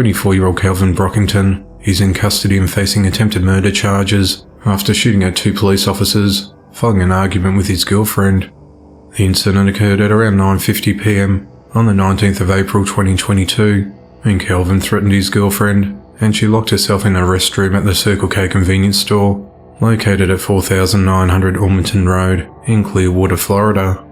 24-year-old Kelvin Brockington is in custody and facing attempted murder charges after shooting at 2 police officers following an argument with his girlfriend. The incident occurred at around 9:50 p.m. on the 19th of April 2022, when Kelvin threatened his girlfriend and she locked herself in a restroom at the Circle K convenience store located at 4900 Ormondton Road in Clearwater, Florida.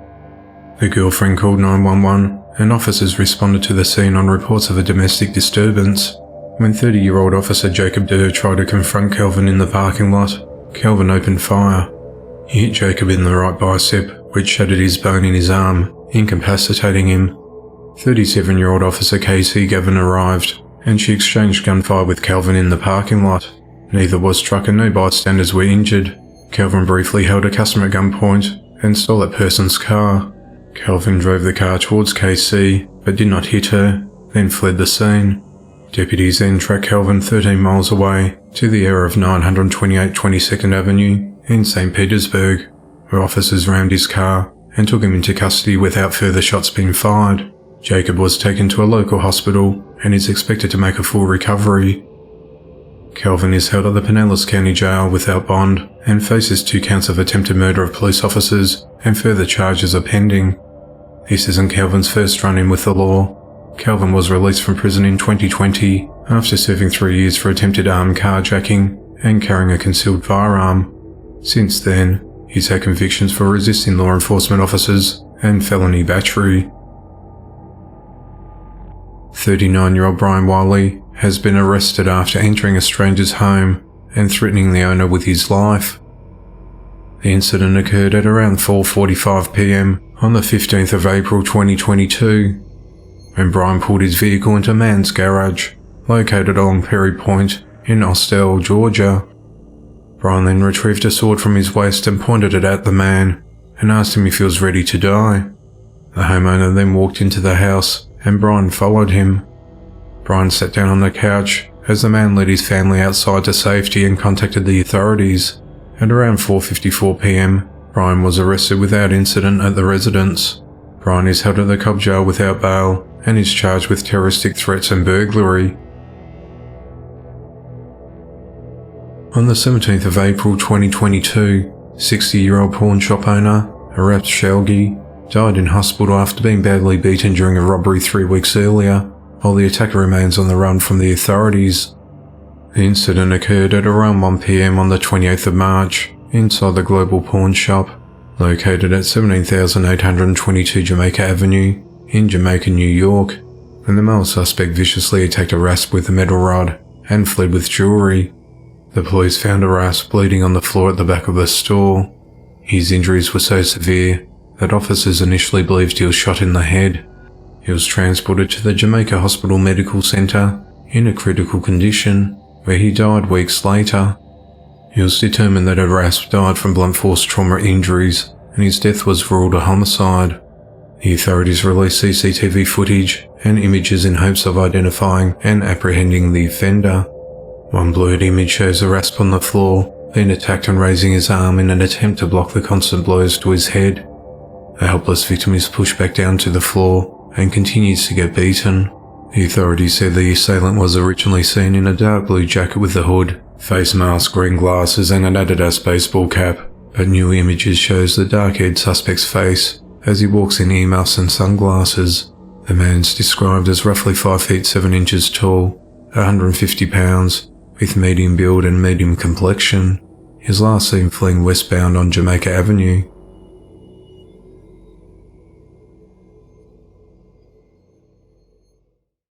The girlfriend called 911 and officers responded to the scene on reports of a domestic disturbance. When 30-year-old Officer Jacob Durr tried to confront Kelvin in the parking lot, Kelvin opened fire. He hit Jacob in the right bicep, which shattered his bone in his arm, incapacitating him. 37-year-old Officer Casey Gavin arrived, and she exchanged gunfire with Kelvin in the parking lot. Neither was struck and no bystanders were injured. Kelvin briefly held a customer at gunpoint and stole that person's car. Kelvin drove the car towards Casey, but did not hit her, then fled the scene. Deputies then tracked Kelvin 13 miles away to the area of 928 22nd Avenue in St. Petersburg, where officers rammed his car and took him into custody without further shots being fired. Jacob was taken to a local hospital and is expected to make a full recovery. Kelvin is held at the Pinellas County Jail without bond and faces 2 counts of attempted murder of police officers, and further charges are pending. This isn't Kelvin's first run-in with the law. Kelvin was released from prison in 2020 after serving 3 years for attempted armed carjacking and carrying a concealed firearm. Since then, he's had convictions for resisting law enforcement officers and felony battery. 39-year-old Brian Wiley has been arrested after entering a stranger's home and threatening the owner with his life. The incident occurred at around 4:45 p.m. on the 15th of April 2022, when Brian pulled his vehicle into a man's garage located along Perry Point in Austell, Georgia. Brian then retrieved a sword from his waist and pointed it at the man and asked him if he was ready to die. The homeowner then walked into the house and Brian followed him. Brian sat down on the couch as the man led his family outside to safety and contacted the authorities. At around 4:54 p.m, Brian was arrested without incident at the residence. Brian is held at the Cobb Jail without bail and is charged with terroristic threats and burglary. On the 17th of April 2022, 60-year-old pawn shop owner Arat Shelgi died in hospital after being badly beaten during a robbery 3 weeks earlier, while the attacker remains on the run from the authorities. The incident occurred at around 1 p.m. on the 28th of March inside the Global Pawn Shop, located at 17,822 Jamaica Avenue in Jamaica, New York, when the male suspect viciously attacked Arasp with a metal rod and fled with jewelry. The police found Arasp bleeding on the floor at the back of the store. His injuries were so severe that officers initially believed he was shot in the head. He was transported to the Jamaica Hospital Medical Center in a critical condition, where he died weeks later. It was determined that Arasp died from blunt force trauma injuries, and his death was ruled a homicide. The authorities released CCTV footage and images in hopes of identifying and apprehending the offender. One blurred image shows Arasp on the floor, being attacked and raising his arm in an attempt to block the constant blows to his head. The helpless victim is pushed back down to the floor and continues to get beaten. The authorities said the assailant was originally seen in a dark blue jacket with a hood, face mask, green glasses and an Adidas baseball cap, but new images shows the dark-haired suspect's face as he walks in earmuffs and sunglasses. The man's described as roughly 5 feet 7 inches tall, 150 pounds, with medium build and medium complexion. He was last seen fleeing westbound on Jamaica Avenue.